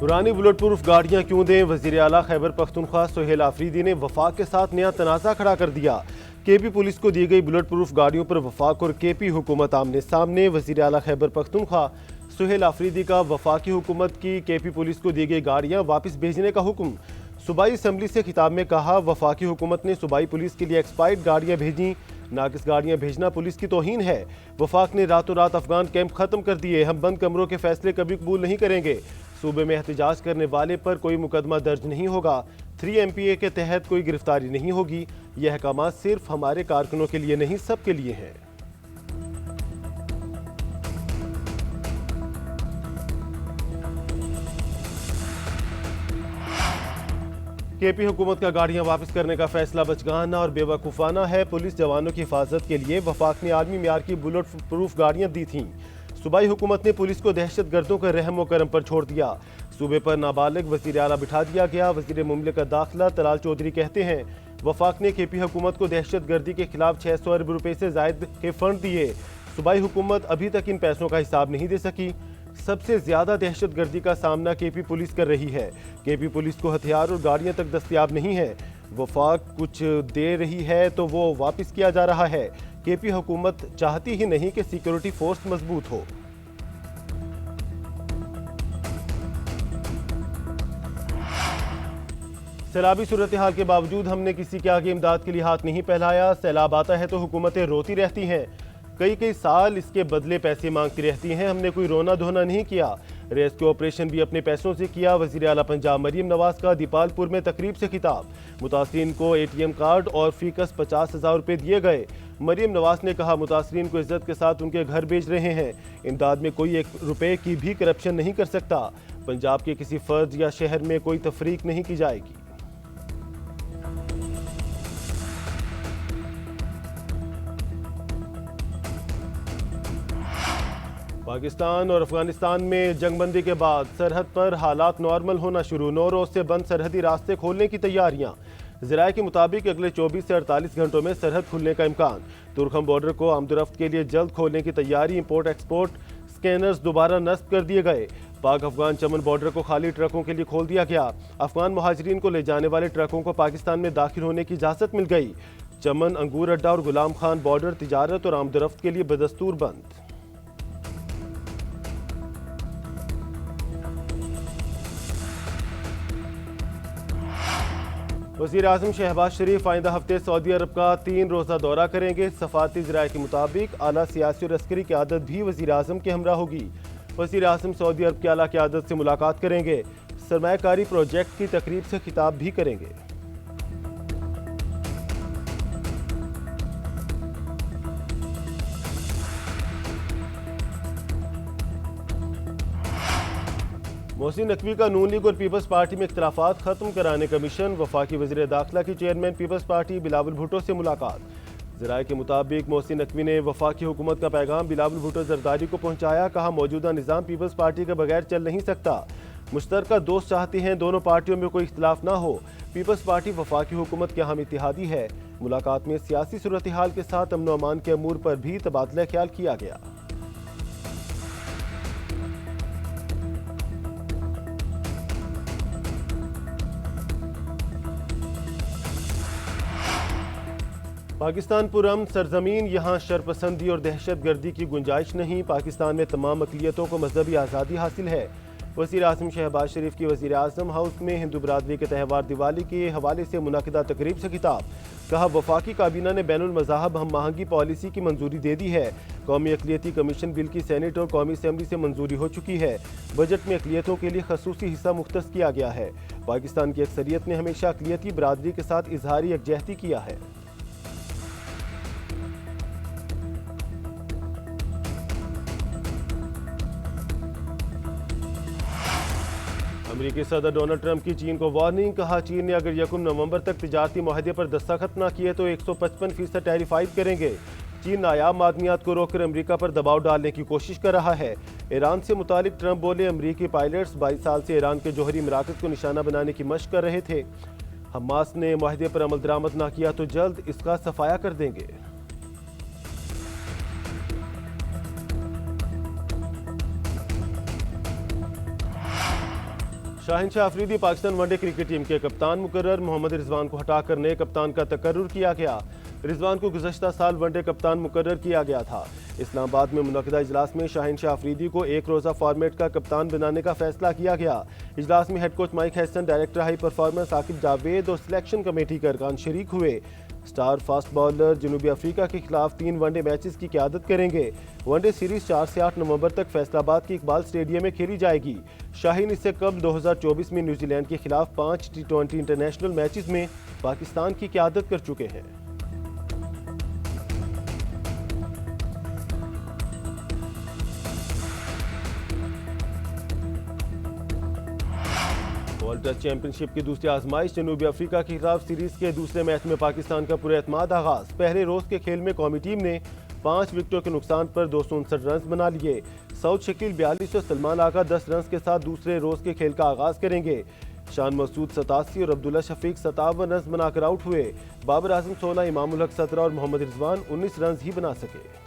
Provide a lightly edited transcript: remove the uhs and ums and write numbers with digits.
पुरानी bullet proof गाड़ियां क्यों दें? वजीर आला खैबर पख्तूनख्वा सुहेल आफरीदी ने वफाक के साथ नया तनाज़ा खड़ा कर दिया। केपी पुलिस को दी गई बुलेट प्रूफ गाड़ियों पर वफाक और केपी हुकूमत आमने सामने। वजीर आला खैबर पख्तूनख्वा सुहेल आफरीदी का वफाकी हुकूमत की केपी पुलिस को दी गई गाड़ियां वापस भेजने का हुक्म। सूबाई असम्बली से खिताब में कहा, वफाकी हुकूमत ने सूबाई पुलिस के लिए एक्सपायर्ड गाड़ियां भेजी, नाकिस गाड़ियां भेजना पुलिस की तौहीन है। वफाक ने रातों रात अफगान कैंप खत्म कर दिए, हम बंद कमरों के फैसले कभी कबूल नहीं करेंगे। सूबे में एहतजाज करने वाले पर कोई मुकदमा दर्ज नहीं होगा। 3 MPA के तहत कोई गिरफ्तारी नहीं होगी। यह अहकाम सिर्फ हमारे कारकुनों के लिए नहीं, सबके लिए हैं। केपी हुकूमत का गाड़ियां वापस करने का फैसला बचगाना और बेवकूफ़ाना है। पुलिस जवानों की हिफाजत के लिए वफाक ने आर्मी मियार की बुलेट प्रूफ गाड़ियां दी थीं। सूबाई हुकूमत ने पुलिस को दहशत गर्दों के रहम व करम पर छोड़ दिया। सूबे पर नाबालिग वज़ीर आला बिठा दिया गया। वज़ीर मुमलिकत दाखिला तलाल चौधरी कहते हैं, वफाक ने केपी हुकूमत को दहशत गर्दी के खिलाफ 600 अरब रुपए से जायद के फंड दिए। सूबाई हुकूमत अभी तक इन पैसों का हिसाब नहीं दे सकी। सबसे ज्यादा दहशत गर्दी का सामना केपी पुलिस कर रही है। केपी पुलिस को हथियार और गाड़ियां तक दस्तयाब नहीं है। वफाक कुछ दे रही है तो वो वापस किया जा रहा है। केपी हुकूमत चाहती ही नहीं कि सिक्योरिटी फोर्स मजबूत हो। सैलाबी सूरत हाल के बावजूद हमने किसी के आगे इमदाद के लिए हाथ नहीं फैलाया। सैलाब आता है तो हुकूमतें रोती रहती हैं, कई साल इसके बदले पैसे मांगती रहती हैं। हमने कोई रोना धोना नहीं किया। रेस्क्यू ऑपरेशन भी अपने पैसों से किया। वज़ीर आला पंजाब मरियम नवाज का दीपालपुर में तकरीब से खिताब। मुतासरीन को ATM कार्ड और फीकस 50,000 रुपये दिए गए। मरियम नवाज ने कहा, मुतासरीन को इज्जत के साथ उनके घर भेज रहे हैं। इमदाद में कोई 1 रुपये की भी करप्शन नहीं कर सकता। पंजाब के किसी फर्द या शहर में कोई तफरीक नहीं की जाएगी। पाकिस्तान और अफगानिस्तान में जंगबंदी के बाद सरहद पर हालात नॉर्मल होना शुरू। 9 रोज से बंद सरहदी रास्ते खोलने की तैयारियां। ज़राए के मुताबिक अगले 24 से 48 घंटों में सरहद खुलने का इम्कान। तुर्खम बॉर्डर को आमदोरफ्त के लिए जल्द खोलने की तैयारी। इंपोर्ट एक्सपोर्ट स्कैनर्स दोबारा नस्ब कर दिए गए। पाक अफगान चमन बॉर्डर को खाली ट्रकों के लिए खोल दिया गया। अफगान मुहाजिरीन को ले जाने वाले ट्रकों को पाकिस्तान में दाखिल होने की इजाज़त मिल गई। चमन, अंगूर अड्डा और गुलाम खान बॉर्डर तिजारत और आमदोरफ्त के लिए बदस्तूर बंद। वज़ीर आज़म शहबाज शरीफ आइंदा हफ्ते सऊदी अरब का 3 रोज़ा दौरा करेंगे। सफारती ज़राए के मुताबिक आला सियासी और अस्करी क़यादत भी वज़ीर आज़म के हमरा होगी। वज़ीर आज़म सऊदी अरब की आला क़यादत से मुलाकात करेंगे। सरमायाकारी प्रोजेक्ट की तकरीब से खिताब भी करेंगे। मोहसिन नकवी का नून लीग और पीपल्स पार्टी में इख्तिलाफात खत्म कराने का मिशन। वफाकी वज़ीर दाखिला की chairman people's party Bilawal Bhutto से मुलाकात। ज़राए के मुताबिक मोहसिन नकवी ने वफाकी हुकूमत का पैगाम बिलावल भुट्टो जरदारी को पहुँचाया। कहा, मौजूदा निज़ाम पीपल्स पार्टी के बगैर चल नहीं सकता। मुश्तरका दोस्त चाहते हैं दोनों पार्टियों में कोई इख्तिलाफ ना हो। पीपल्स पार्टी वफाकी हुकूमत के अहम इत्तेहादी है। मुलाकात में सियासी सूरत हाल के साथ अमन व अमान के अमूर पर भी तबादला ख्याल किया गया। पाकिस्तान पुरअमन सरजमीन, यहाँ शरपसंदी और दहशत गर्दी की गुंजाइश नहीं। पाकिस्तान में तमाम अक़लियतों को मजहबी आज़ादी हासिल है। वज़ीर आज़म शहबाज शरीफ की वज़ीर आज़म हाउस में हिंदू बरादरी के त्यौहार दिवाली के हवाले से मुनाकिदा तकरीब से खिताब। कहा, वफाकी काबीना ने बैनुल मज़ाहब हम आहंगी पॉलिसी की मंजूरी दे दी है। कौमी अक़लियती कमीशन बिल की सेनेट और कौमी असम्बली से मंजूरी हो चुकी है। बजट में अक़लियतों के लिए खसूसी हिस्सा मुख्तस किया गया है। पाकिस्तान की अक्सरियत ने हमेशा अक़लियती बरादरी के साथ इजहारी यकजहती किया है। अमेरिकी सदर डोनाल्ड ट्रंप की चीन को वार्निंग। कहा, चीन ने अगर 1 नवंबर तक तिजारती मुआहदे पर दस्तखत न किए तो 155% टैरिफ आयद करेंगे। चीन नायाब मादनियात को रोककर अमेरिका पर दबाव डालने की कोशिश कर रहा है। ईरान से मुतालिक ट्रंप बोले, अमेरिकी पायलट्स 22 साल से ईरान के जौहरी मराकज़ को निशाना बनाने की मशक कर रहे थे। हमास ने मुआहदे पर अमल दरामद न किया तो जल्द इसका सफाया कर देंगे। Shaheen Shah Afridi Pakistan one day cricket team के कप्तान मुकर्रर। मोहम्मद रिजवान को हटाकर नए कप्तान का तकर्रुर किया गया। रिजवान को गुज़श्ता साल वनडे कप्तान मुकर्रर किया गया था। इस्लामाबाद में मुनक़दा इजलास में शाहीन शाह अफरीदी को एक रोज़ा फॉर्मेट का कप्तान बनाने का फैसला किया गया। इजलास में head coach mic Hesson, director high performance Aqib Javed और सिलेक्शन कमेटी के अरकान शरीक हुए। स्टार फास्ट बॉलर जनूबी अफ्रीका के खिलाफ 3 वनडे मैचेस की क़यादत करेंगे। वनडे सीरीज 4 से 8 नवंबर तक फैसलाबाद के इकबाल स्टेडियम में खेली जाएगी। शाहीन इससे कबल 2024 में न्यूजीलैंड के खिलाफ 5 T20 इंटरनेशनल मैचेस में पाकिस्तान की क़यादत कर चुके हैं। वर्ल्ड टेस्ट चैंपियनशिप की दूसरी आजमाइश जनूबी अफ्रीका के खिलाफ सीरीज के दूसरे मैच में पाकिस्तान का पुरएतमाद आगाज। पहले रोज के खेल में कौमी टीम ने 5 विकेटों के नुकसान पर 259 रन बना लिए। सऊद शकील 42 और सलमान आगा 10 रन के साथ दूसरे रोज के खेल का आगाज करेंगे। शान मसूद 87 और अब्दुल्ला शफीक 57 रन बनाकर आउट हुए। बाबर आजम 16, इमामुल हक 17 और मोहम्मद रिजवान 19 रन ही बना सके।